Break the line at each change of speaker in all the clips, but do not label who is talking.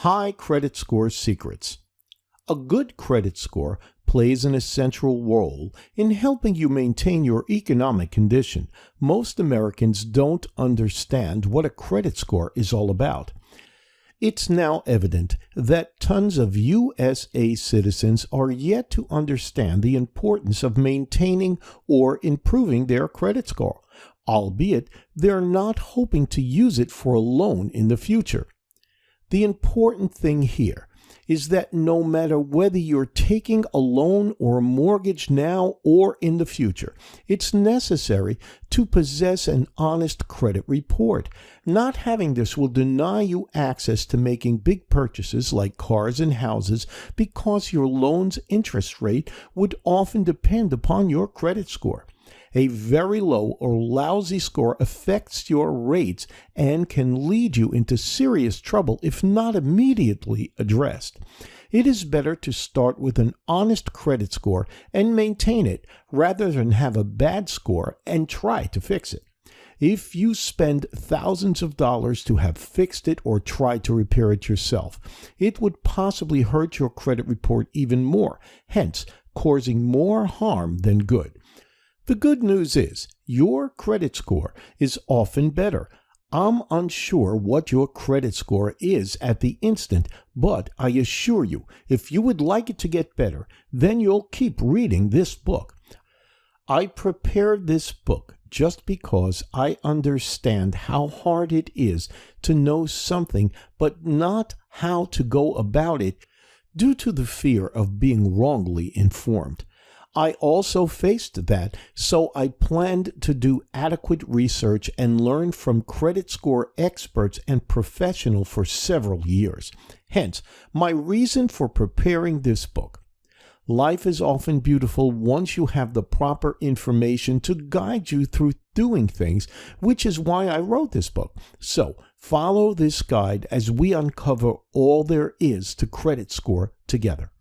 High credit score secrets. A good credit score plays an essential role in helping you maintain your economic condition. Most Americans don't understand what a credit score is all about. It's now evident that tons of USA citizens are yet to understand the importance of maintaining or improving their credit score, albeit they're not hoping to use it for a loan in the future. The important thing here is that no matter whether you're taking a loan or a mortgage now or in the future, it's necessary to possess an honest credit report. Not having this will deny you access to making big purchases like cars and houses because your loan's interest rate would often depend upon your credit score. A very low or lousy score affects your rates and can lead you into serious trouble if not immediately addressed. It is better to start with an honest credit score and maintain it rather than have a bad score and try to fix it. If you spend thousands of dollars to have fixed it or try to repair it yourself, it would possibly hurt your credit report even more, hence causing more harm than good. The good news is your credit score is often better. I'm unsure what your credit score is at the instant, but I assure you, if you would like it to get better, then you'll keep reading this book. I prepared this book just because I understand how hard it is to know something but not how to go about it due to the fear of being wrongly informed. I also faced that, so I planned to do adequate research and learn from credit score experts and professionals for several years. Hence, my reason for preparing this book. Life is often beautiful once you have the proper information to guide you through doing things, which is why I wrote this book. So, follow this guide as we uncover all there is to credit score together.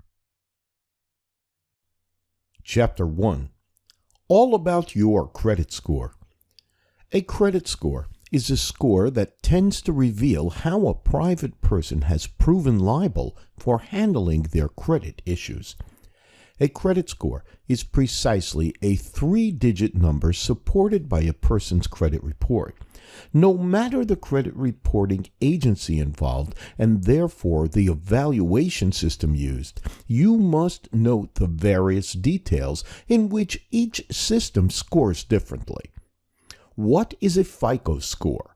Chapter 1. All about your credit score. A credit score is a score that tends to reveal how a private person has proven liable for handling their credit issues. A credit score is precisely a 3-digit number supported by a person's credit report. No matter the credit reporting agency involved and therefore the evaluation system used, you must note the various details in which each system scores differently. What is a FICO score?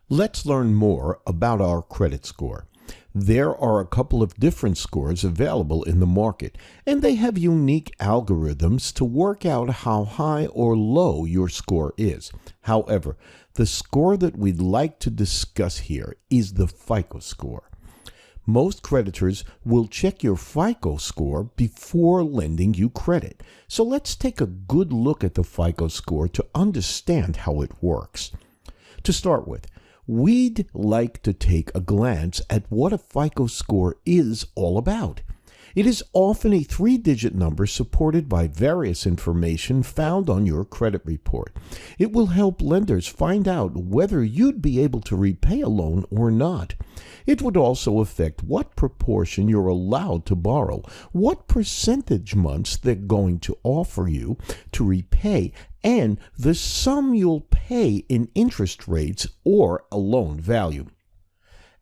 Let's learn more about our credit score. There are a couple of different scores available in the market, and they have unique algorithms to work out how high or low your score is. However, the score that we'd like to discuss here is the FICO score. Most creditors will check your FICO score before lending you credit. So let's take a good look at the FICO score to understand how it works. To start with, we'd like to take a glance at what a FICO score is all about. It is often a 3-digit number supported by various information found on your credit report. It will help lenders find out whether you'd be able to repay a loan or not. It would also affect what proportion you're allowed to borrow, what percentage months they're going to offer you to repay, and the sum you'll pay in interest rates or a loan value.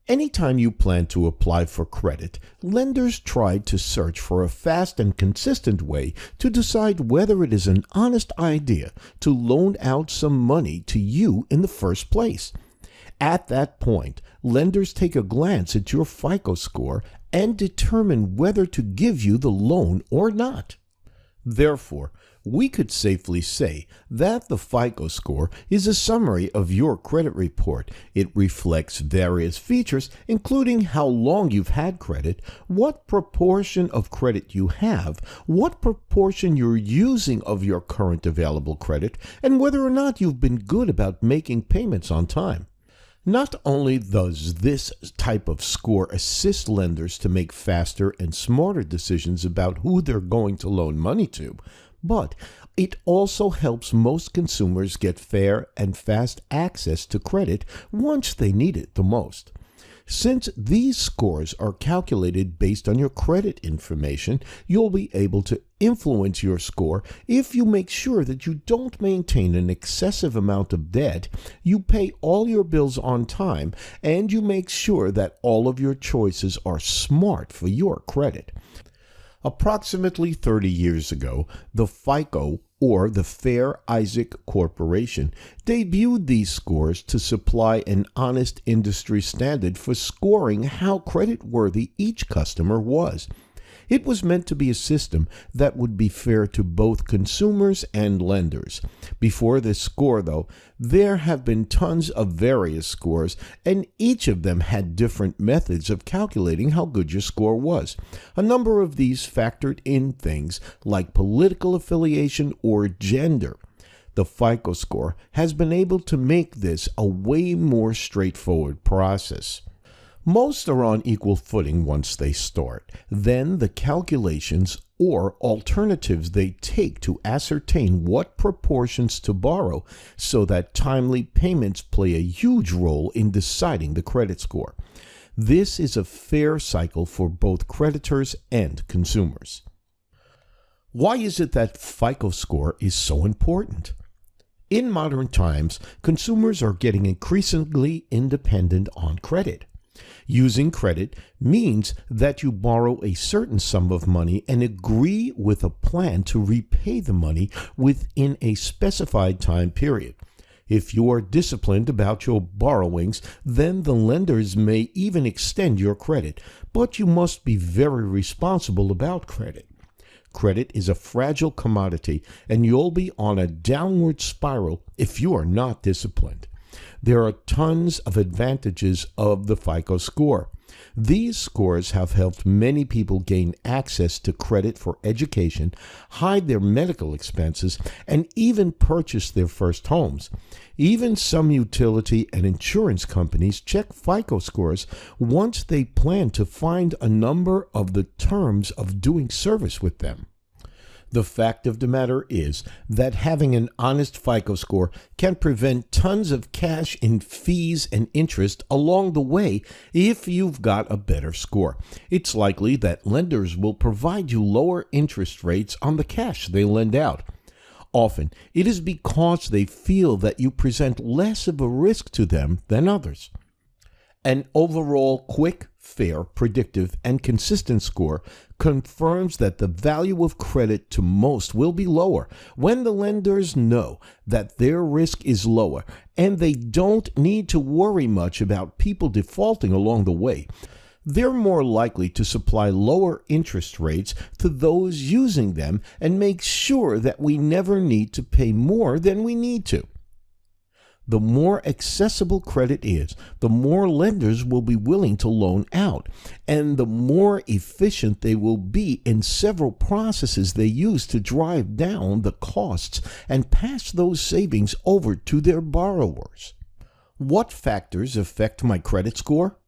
Anytime you plan to apply for credit, lenders try to search for a fast and consistent way to decide whether it is an honest idea to loan out some money to you in the first place. At that point, lenders take a glance at your FICO score and determine whether to give you the loan or not. Therefore, we could safely say that the FICO score is a summary of your credit report. It reflects various features, including how long you've had credit, what proportion of credit you have, what proportion you're using of your current available credit, and whether or not you've been good about making payments on time. Not only does this type of score assist lenders to make faster and smarter decisions about who they're going to loan money to, but it also helps most consumers get fair and fast access to credit once they need it the most. Since these scores are calculated based on your credit information, you'll be able to influence your score if you make sure that you don't maintain an excessive amount of debt, you pay all your bills on time, and you make sure that all of your choices are smart for your credit. Approximately 30 years ago, the FICO, or the Fair Isaac Corporation, debuted these scores to supply an honest industry standard for scoring how creditworthy each customer was. It was meant to be a system that would be fair to both consumers and lenders. Before this score, though, there have been tons of various scores, and each of them had different methods of calculating how good your score was. A number of these factored in things like political affiliation or gender. The FICO score has been able to make this a way more straightforward process. Most are on equal footing once they start. Then the calculations or alternatives they take to ascertain what proportions to borrow so that timely payments play a huge role in deciding the credit score. This is a fair cycle for both creditors and consumers. Why is it that FICO score is so important? In modern times, consumers are getting increasingly independent on credit. Using credit means that you borrow a certain sum of money and agree with a plan to repay the money within a specified time period. If you are disciplined about your borrowings, then the lenders may even extend your credit, but you must be very responsible about credit. Credit is a fragile commodity, and you'll be on a downward spiral if you are not disciplined. There are tons of advantages of the FICO score. These scores have helped many people gain access to credit for education, hide their medical expenses, and even purchase their first homes. Even some utility and insurance companies check FICO scores once they plan to find a number of the terms of doing service with them. The fact of the matter is that having an honest FICO score can prevent tons of cash in fees and interest along the way if you've got a better score. It's likely that lenders will provide you lower interest rates on the cash they lend out. Often, it is because they feel that you present less of a risk to them than others. An overall quick, fair, predictive, and consistent score confirms that the value of credit to most will be lower when the lenders know that their risk is lower and they don't need to worry much about people defaulting along the way. They're more likely to supply lower interest rates to those using them and make sure that we never need to pay more than we need to. The more accessible credit is, the more lenders will be willing to loan out, and the more efficient they will be in several processes they use to drive down the costs and pass those savings over to their borrowers. What factors affect my credit score?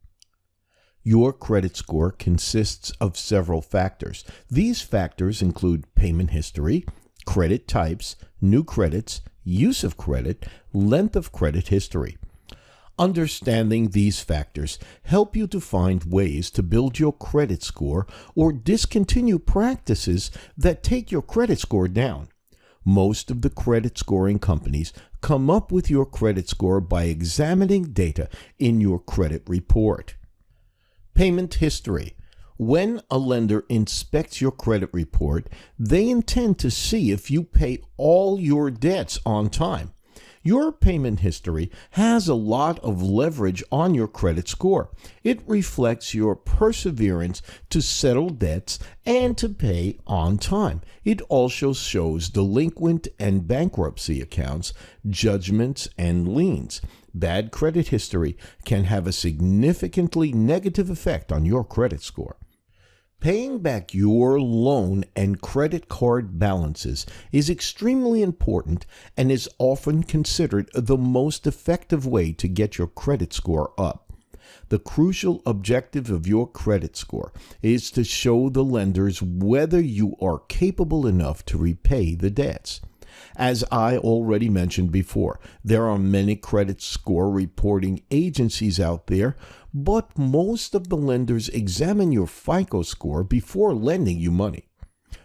Your credit score consists of several factors. These factors include payment history, credit types, new credits, use of credit, length of credit history. Understanding these factors help you to find ways to build your credit score or discontinue practices that take your credit score down. Most of the credit scoring companies come up with your credit score by examining data in your credit report. Payment history. When a lender inspects your credit report, they intend to see if you pay all your debts on time. Your payment history has a lot of leverage on your credit score. It reflects your perseverance to settle debts and to pay on time. It also shows delinquent and bankruptcy accounts, judgments, and liens. Bad credit history can have a significantly negative effect on your credit score. Paying back your loan and credit card balances is extremely important and is often considered the most effective way to get your credit score up. The crucial objective of your credit score is to show the lenders whether you are capable enough to repay the debts. As I already mentioned before, there are many credit score reporting agencies out there, but most of the lenders examine your FICO score before lending you money.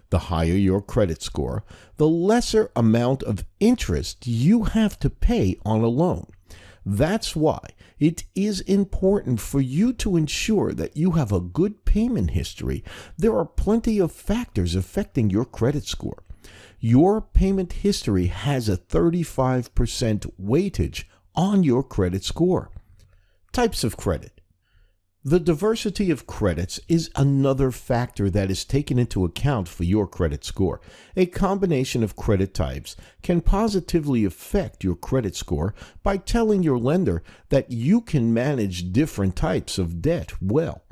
The higher your credit score, the lesser amount of interest you have to pay on a loan. That's why it is important for you to ensure that you have a good payment history. There are plenty of factors affecting your credit score. Your payment history has a 35% weightage on your credit score. Types of credit. The diversity of credits is another factor that is taken into account for your credit score. A combination of credit types can positively affect your credit score by telling your lender that you can manage different types of debt well.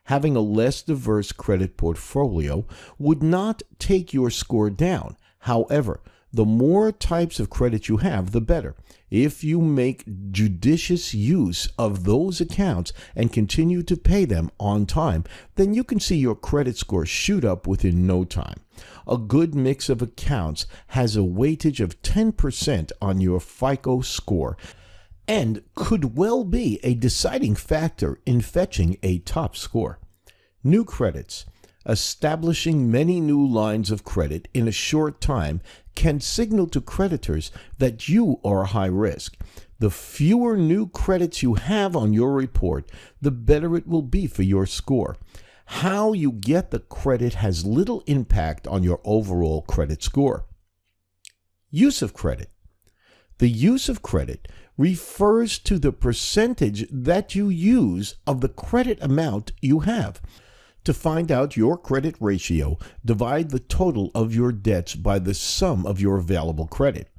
Having a less diverse credit portfolio would not take your score down. However, the more types of credit you have, the better. If you make judicious use of those accounts and continue to pay them on time, then you can see your credit score shoot up within no time. A good mix of accounts has a weightage of 10% on your FICO score and could well be a deciding factor in fetching a top score. New credits. Establishing many new lines of credit in a short time can signal to creditors that you are high risk. The fewer new credits you have on your report, the better it will be for your score. How you get the credit has little impact on your overall credit score. Use of credit. The use of credit refers to the percentage that you use of the credit amount you have. To find out your credit ratio, divide the total of your debts by the sum of your available credit.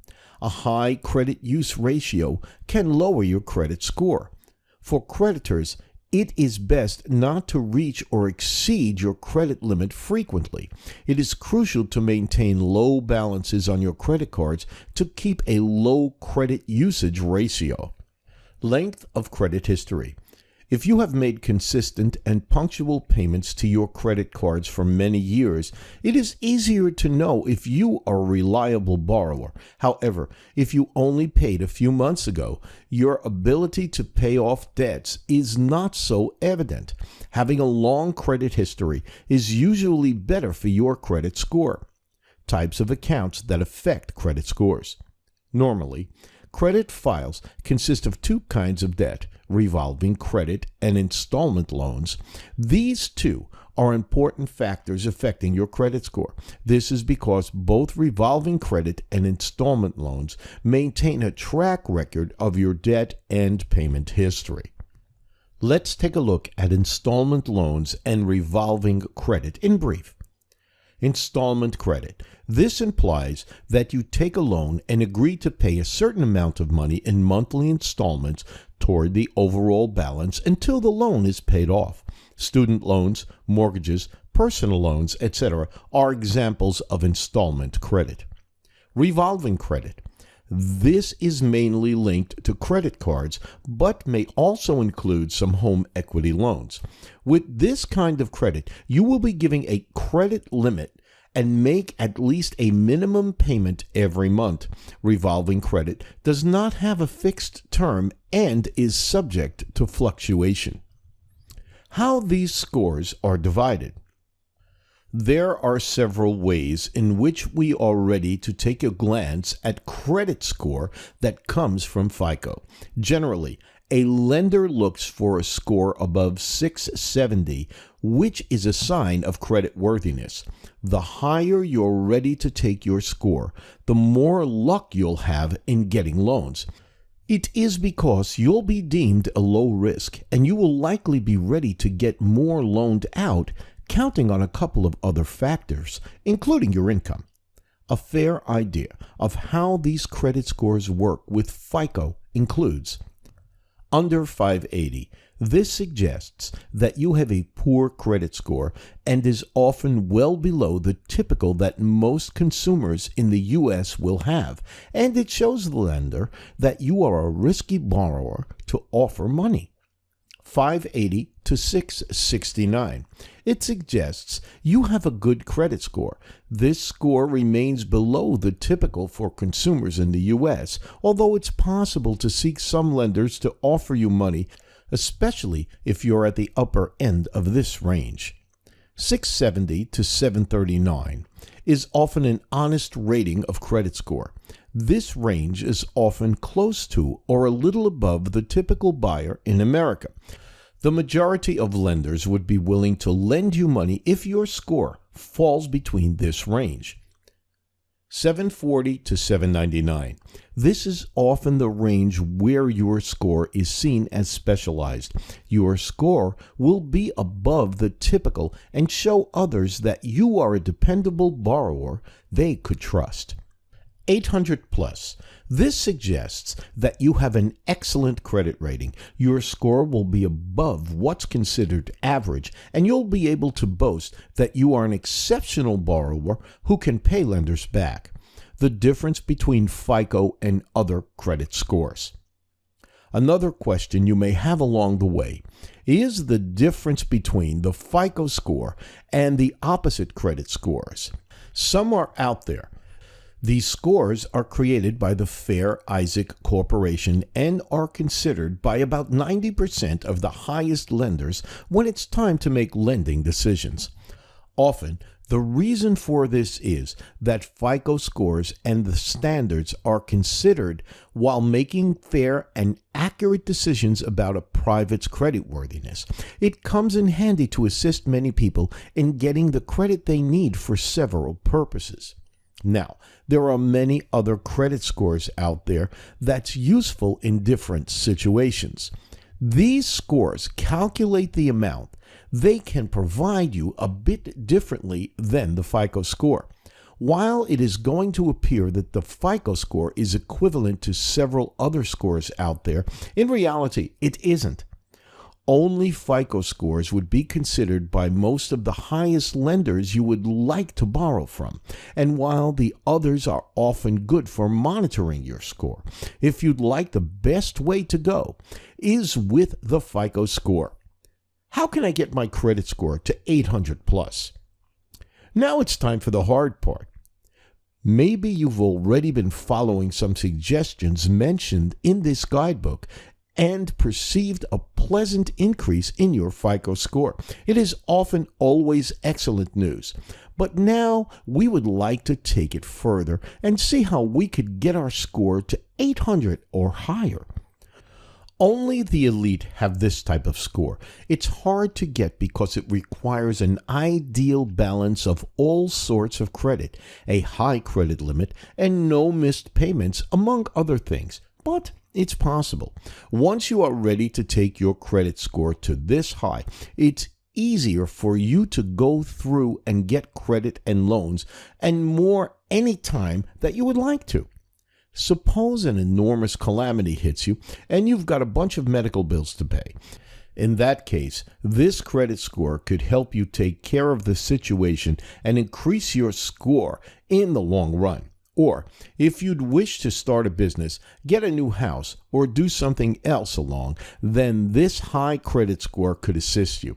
A high credit use ratio can lower your credit score. For creditors, it is best not to reach or exceed your credit limit frequently. It is crucial to maintain low balances on your credit cards to keep a low credit usage ratio. Length of credit history. If you have made consistent and punctual payments to your credit cards for many years, it is easier to know if you are a reliable borrower. However, if you only paid a few months ago, your ability to pay off debts is not so evident. Having a long credit history is usually better for your credit score. Types of accounts that affect credit scores. Normally, credit files consist of two kinds of debt: revolving credit and installment loans. These two are important factors affecting your credit score. This is because both revolving credit and installment loans maintain a track record of your debt and payment history. Let's take a look at installment loans and revolving credit in brief. Installment credit. This implies that you take a loan and agree to pay a certain amount of money in monthly installments toward the overall balance until the loan is paid off. Student loans, mortgages, personal loans, etc. are examples of installment credit. Revolving credit. This is mainly linked to credit cards, but may also include some home equity loans. With this kind of credit, you will be giving a credit limit and make at least a minimum payment every month. Revolving credit does not have a fixed term and is subject to fluctuation. How these scores are divided. There are several ways in which we are ready to take a glance at credit score that comes from FICO. Generally, a lender looks for a score above 670, which is a sign of credit worthiness. The higher you're ready to take your score, the more luck you'll have in getting loans. It is because you'll be deemed a low risk and you will likely be ready to get more loaned out, counting on a couple of other factors, including your income. A fair idea of how these credit scores work with FICO includes under 580. This suggests that you have a poor credit score and is often well below the typical that most consumers in the U.S. will have, and it shows the lender that you are a risky borrower to offer money. 580 to 669. It suggests you have a good credit score. This score remains below the typical for consumers in the U.S., although it's possible to seek some lenders to offer you money especially if you're at the upper end of this range. 670 to 739 is often an honest rating of credit score. This range is often close to or a little above the typical buyer in America. The majority of lenders would be willing to lend you money if your score falls between this range. 740 to 799. This is often the range where your score is seen as specialized. Your score will be above the typical and show others that you are a dependable borrower they could trust. 800 plus. This suggests that you have an excellent credit rating. Your score will be above what's considered average, and you'll be able to boast that you are an exceptional borrower who can pay lenders back. The difference between FICO and other credit scores. Another question you may have along the way is the difference between the FICO score and the opposite credit scores. Some are out there. These scores are created by the Fair Isaac Corporation and are considered by about 90% of the highest lenders when it's time to make lending decisions. Often, the reason for this is that FICO scores and the standards are considered while making fair and accurate decisions about a private's creditworthiness. It comes in handy to assist many people in getting the credit they need for several purposes. Now, there are many other credit scores out there that's useful in different situations. These scores calculate the amount they can provide you a bit differently than the FICO score. While it is going to appear that the FICO score is equivalent to several other scores out there, in reality, it isn't. Only FICO scores would be considered by most of the highest lenders you would like to borrow from. And while the others are often good for monitoring your score, if you'd like, the best way to go is with the FICO score. How can I get my credit score to 800 plus? Now it's time for the hard part. Maybe you've already been following some suggestions mentioned in this guidebook and perceived a pleasant increase in your FICO score. It is often always excellent news. But now we would like to take it further and see how we could get our score to 800 or higher. Only the elite have this type of score. It's hard to get because it requires an ideal balance of all sorts of credit, a high credit limit, and no missed payments, among other things. But it's possible. Once you are ready to take your credit score to this high, it's easier for you to go through and get credit and loans and more anytime that you would like to. Suppose an enormous calamity hits you and you've got a bunch of medical bills to pay. In that case, this credit score could help you take care of the situation and increase your score in the long run. Or, if you'd wish to start a business, get a new house, or do something else along, then this high credit score could assist you.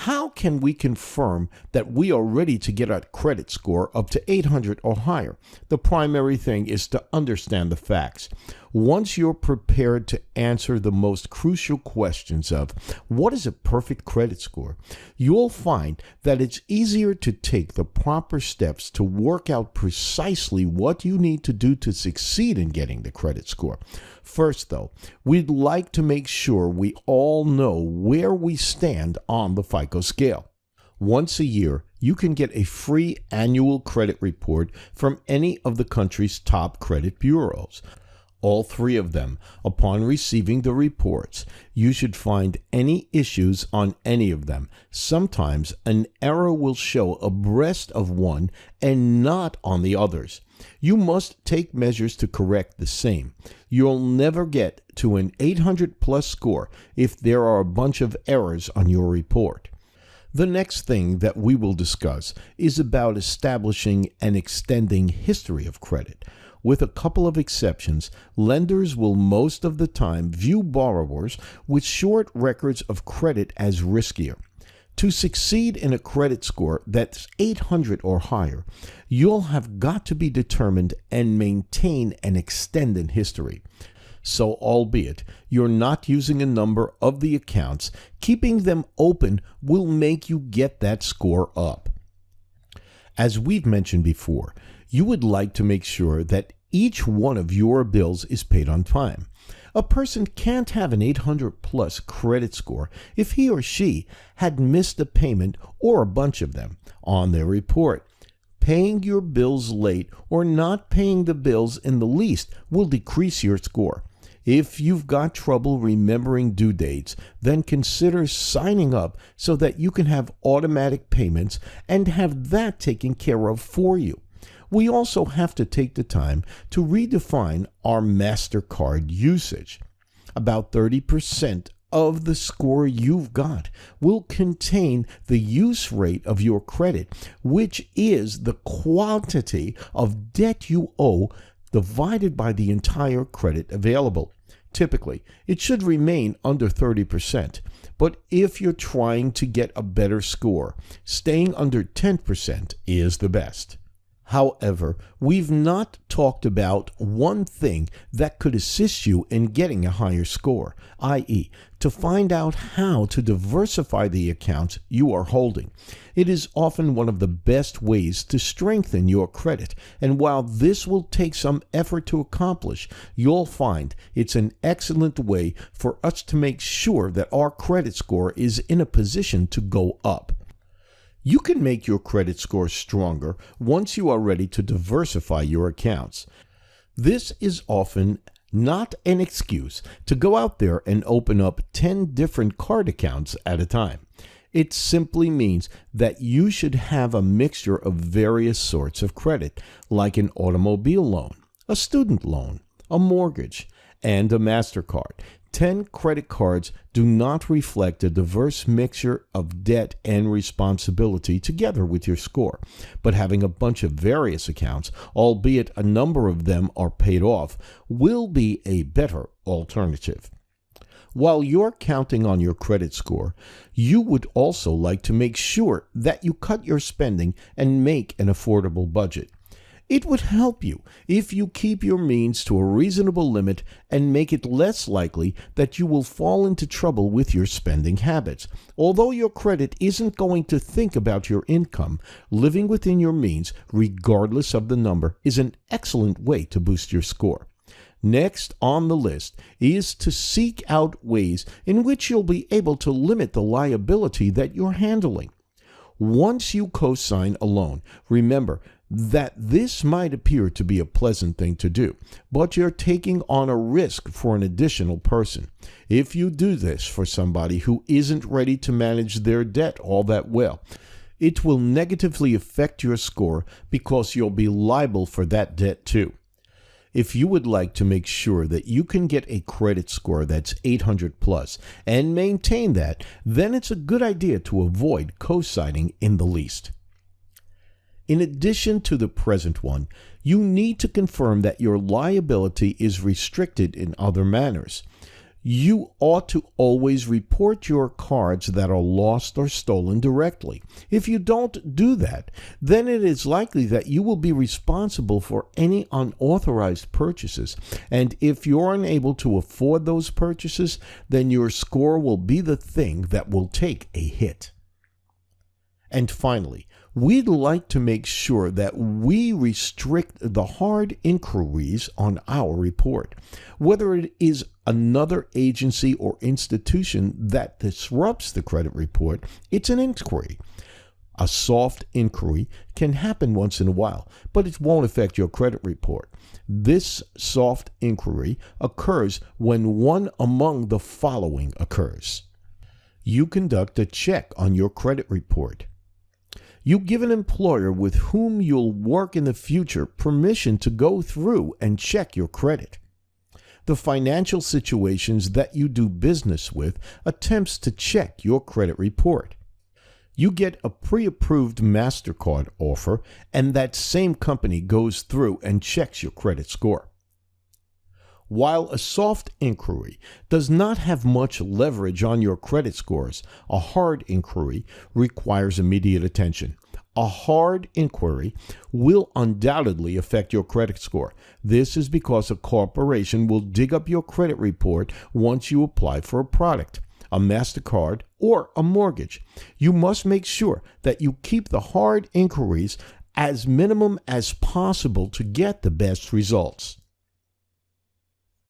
How can we confirm that we are ready to get our credit score up to 800 or higher? The primary thing is to understand the facts. Once you're prepared to answer the most crucial questions of what is a perfect credit score, you'll find that it's easier to take the proper steps to work out precisely what you need to do to succeed in getting the credit score. First, though, we'd like to make sure we all know where we stand on the FICO scale. Once a year, you can get a free annual credit report from any of the country's top credit bureaus. All three of them. Upon receiving the reports, you should find any issues on any of them. Sometimes an error will show abreast of one and not on the others. You must take measures to correct the same. You'll never get to an 800 plus score if there are a bunch of errors on your report. The next thing that we will discuss is about establishing and extending history of credit. With a couple of exceptions, lenders will most of the time view borrowers with short records of credit as riskier. To succeed in a credit score that's 800 or higher, you'll have got to be determined and maintain an extended history. So albeit you're not using a number of the accounts, keeping them open will make you get that score up. As we've mentioned before, you would like to make sure that each one of your bills is paid on time. A person can't have an 800 plus credit score if he or she had missed a payment or a bunch of them on their report. Paying your bills late or not paying the bills in the least will decrease your score. If you've got trouble remembering due dates, then consider signing up so that you can have automatic payments and have that taken care of for you. We also have to take the time to redefine our MasterCard usage. About 30% of the score you've got will contain the use rate of your credit, which is the quantity of debt you owe divided by the entire credit available. Typically, it should remain under 30%, but if you're trying to get a better score, staying under 10% is the best. However, we've not talked about one thing that could assist you in getting a higher score, i.e., to find out how to diversify the accounts you are holding. It is often one of the best ways to strengthen your credit, and while this will take some effort to accomplish, you'll find it's an excellent way for us to make sure that our credit score is in a position to go up. You can make your credit score stronger once you are ready to diversify your accounts. This is often not an excuse to go out there and open up 10 different card accounts at a time. It simply means that you should have a mixture of various sorts of credit, like an automobile loan, a student loan, a mortgage, and a MasterCard. 10 credit cards do not reflect a diverse mixture of debt and responsibility together with your score, but having a bunch of various accounts, albeit a number of them are paid off, will be a better alternative. While you're counting on your credit score, you would also like to make sure that you cut your spending and make an affordable budget. It would help you if you keep your means to a reasonable limit and make it less likely that you will fall into trouble with your spending habits. Although your credit isn't going to think about your income, living within your means, regardless of the number, is an excellent way to boost your score. Next on the list is to seek out ways in which you'll be able to limit the liability that you're handling. Once you co-sign a loan, remember that this might appear to be a pleasant thing to do, but you're taking on a risk for an additional person. If you do this for somebody who isn't ready to manage their debt all that well, it will negatively affect your score because you'll be liable for that debt too. If you would like to make sure that you can get a credit score that's 800 plus and maintain that, then it's a good idea to avoid co-signing in the least. In addition to the present one, you need to confirm that your liability is restricted in other manners. You ought to always report your cards that are lost or stolen directly. If you don't do that, then it is likely that you will be responsible for any unauthorized purchases. And if you're unable to afford those purchases, then your score will be the thing that will take a hit. And finally, we'd like to make sure that we restrict the hard inquiries on our report. Whether it is another agency or institution that disrupts the credit report, it's an inquiry. A soft inquiry can happen once in a while, but it won't affect your credit report. This soft inquiry occurs when one among the following occurs. You conduct a check on your credit report. You give an employer with whom you'll work in the future permission to go through and check your credit. The financial situations that you do business with attempts to check your credit report. You get a pre-approved MasterCard offer, and that same company goes through and checks your credit score. While a soft inquiry does not have much leverage on your credit scores, a hard inquiry requires immediate attention. A hard inquiry will undoubtedly affect your credit score. This is because a corporation will dig up your credit report once you apply for a product, a MasterCard, or a mortgage. You must make sure that you keep the hard inquiries as minimum as possible to get the best results.